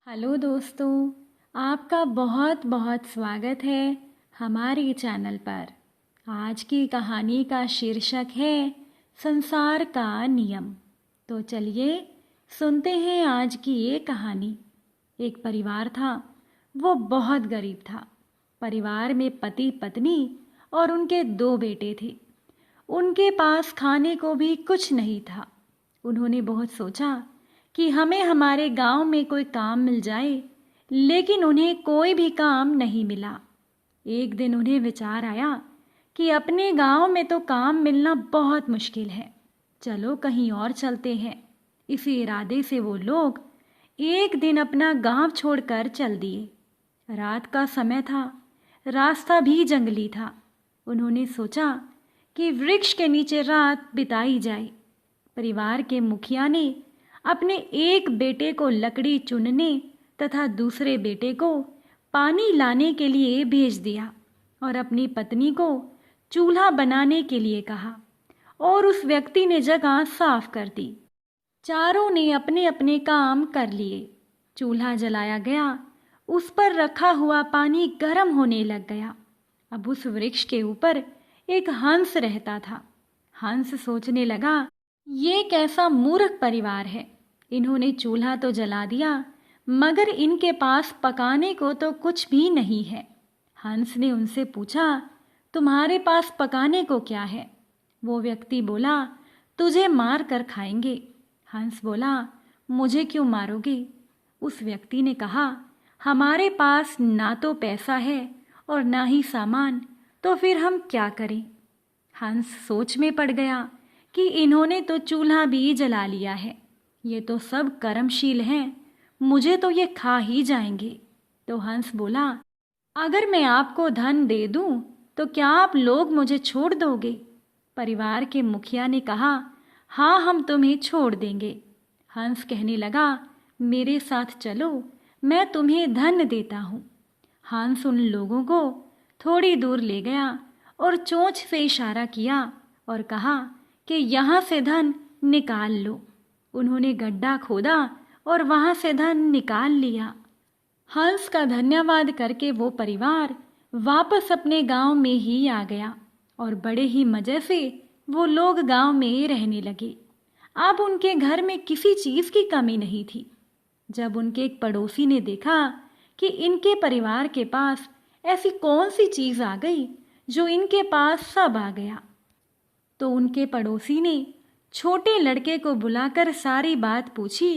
Hello दोस्तों, आपका बहुत बहुत स्वागत है हमारे चैनल पर। आज की कहानी का शीर्षक है संसार का नियम। तो चलिए सुनते हैं आज की ये कहानी। एक परिवार था, वो बहुत गरीब था। परिवार में पति पत्नी और उनके 2 बेटे थे। उनके पास खाने को भी कुछ नहीं था। उन्होंने बहुत सोचा कि हमें हमारे गांव में कोई काम मिल जाए, लेकिन उन्हें कोई भी काम नहीं मिला। एक दिन उन्हें विचार आया कि अपने गांव में तो काम मिलना बहुत मुश्किल है, चलो कहीं और चलते हैं। इसी इरादे से वो लोग एक दिन अपना गांव छोड़कर चल दिए। रात का समय था, रास्ता भी जंगली था। उन्होंने सोचा कि वृक्ष के नीचे रात बिताई जाए। परिवार के मुखिया ने अपने एक बेटे को लकड़ी चुनने तथा दूसरे बेटे को पानी लाने के लिए भेज दिया और अपनी पत्नी को चूल्हा बनाने के लिए कहा, और उस व्यक्ति ने जगह साफ कर दी। चारों ने अपने अपने काम कर लिए। चूल्हा जलाया गया, उस पर रखा हुआ पानी गर्म होने लग गया। अब उस वृक्ष के ऊपर एक हंस रहता था। हंस सोचने लगा, ये कैसा मूर्ख परिवार है। इन्होंने चूल्हा तो जला दिया, मगर इनके पास पकाने को तो कुछ भी नहीं है। हंस ने उनसे पूछा, तुम्हारे पास पकाने को क्या है? वो व्यक्ति बोला, तुझे मार कर खाएंगे। हंस बोला, मुझे क्यों मारोगे? उस व्यक्ति ने कहा, हमारे पास ना तो पैसा है और ना ही सामान, तो फिर हम क्या करें? हंस सोच में पड़ गया कि इन्होंने तो चूल्हा भी जला लिया है, ये तो सब कर्मशील हैं, मुझे तो ये खा ही जाएंगे। तो हंस बोला, अगर मैं आपको धन दे दूं तो क्या आप लोग मुझे छोड़ दोगे? परिवार के मुखिया ने कहा, हाँ, हम तुम्हें छोड़ देंगे। हंस कहने लगा, मेरे साथ चलो, मैं तुम्हें धन देता हूँ। हंस उन लोगों को थोड़ी दूर ले गया और चोंच से इशारा किया और कहा कि यहाँ से धन निकाल लो। उन्होंने गड्ढा खोदा और वहाँ से धन निकाल लिया। हंस का धन्यवाद करके वो परिवार वापस अपने गांव में ही आ गया और बड़े ही मज़े से वो लोग गांव में रहने लगे। अब उनके घर में किसी चीज़ की कमी नहीं थी। जब उनके एक पड़ोसी ने देखा कि इनके परिवार के पास ऐसी कौन सी चीज़ आ गई जो इनके पास सब आ गया, तो उनके पड़ोसी ने छोटे लड़के को बुलाकर सारी बात पूछी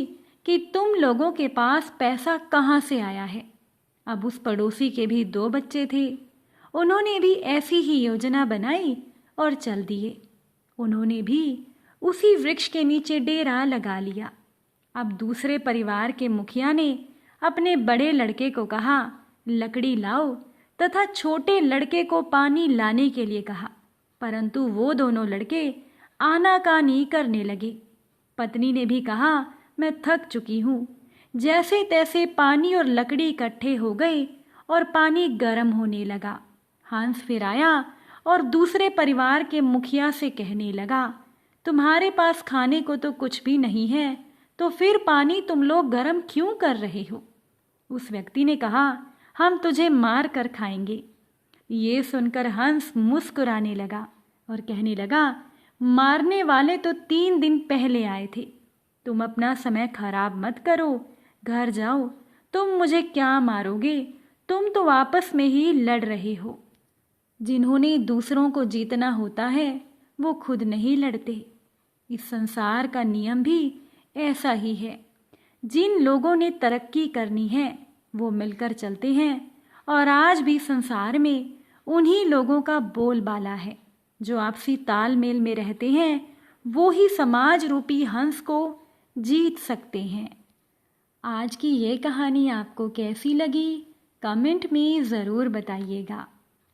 कि तुम लोगों के पास पैसा कहाँ से आया है। अब उस पड़ोसी के भी 2 बच्चे थे। उन्होंने भी ऐसी ही योजना बनाई और चल दिए। उन्होंने भी उसी वृक्ष के नीचे डेरा लगा लिया। अब दूसरे परिवार के मुखिया ने अपने बड़े लड़के को कहा, लकड़ी लाओ, तथा छोटे लड़के को पानी लाने के लिए कहा, परंतु वो दोनों लड़के आनाकानी करने लगे। पत्नी ने भी कहा, मैं थक चुकी हूँ। जैसे तैसे पानी और लकड़ी इकट्ठे हो गए और पानी गर्म होने लगा। हंस फिर आया और दूसरे परिवार के मुखिया से कहने लगा, तुम्हारे पास खाने को तो कुछ भी नहीं है, तो फिर पानी तुम लोग गर्म क्यों कर रहे हो? उस व्यक्ति ने कहा, हम तुझे मार कर खाएंगे। ये सुनकर हंस मुस्कुराने लगा और कहने लगा, मारने वाले तो 3 दिन पहले आए थे। तुम अपना समय खराब मत करो, घर जाओ। तुम मुझे क्या मारोगे? तुम तो आपस में ही लड़ रहे हो। जिन्होंने दूसरों को जीतना होता है वो खुद नहीं लड़ते। इस संसार का नियम भी ऐसा ही है। जिन लोगों ने तरक्की करनी है वो मिलकर चलते हैं, और आज भी संसार में उन्हीं लोगों का बोलबाला है। जो आपसी तालमेल में रहते हैं वो ही समाज रूपी हंस को जीत सकते हैं। आज की ये कहानी आपको कैसी लगी, कमेंट में ज़रूर बताइएगा।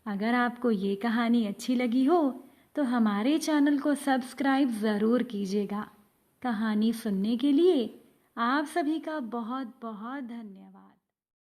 अगर आपको ये कहानी अच्छी लगी हो तो हमारे चैनल को सब्सक्राइब ज़रूर कीजिएगा। कहानी सुनने के लिए आप सभी का बहुत बहुत धन्यवाद।